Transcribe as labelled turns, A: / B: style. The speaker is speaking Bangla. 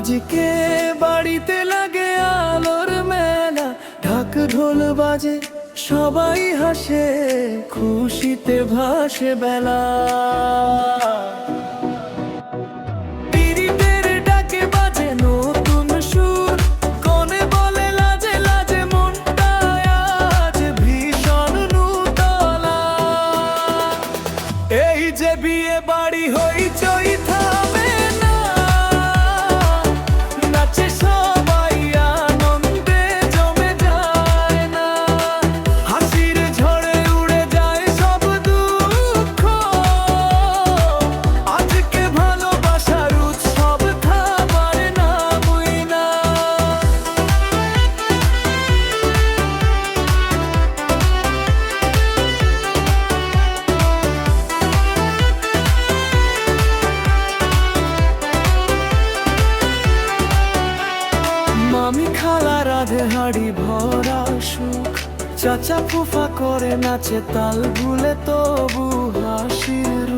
A: আজকে বাড়িতে লাগে আলোর মেলা, ঢাক ঢোল বাজে সবাই হাসে, খুশিতে ভাসে বেলা। পিরিতের ডাকে বাজে নতুন সুর, কনে বলে লাজে লাজে মনটা আজ ভীষণ নূতলা। এই যে বিয়ে বাড়ি হইচই থামে না, নাচে সবাই আনন্দে জমে যায় না। হাসির ঝড়ে উড়ে যায় সব দুঃখ, আজকে ভালোবাসার উৎসব থামার নামই না। মামি খালা রাধে হাড়ি ভরা সুখ, চাচা ফুফা করে নাচে তাল ভুলে তবু হাসির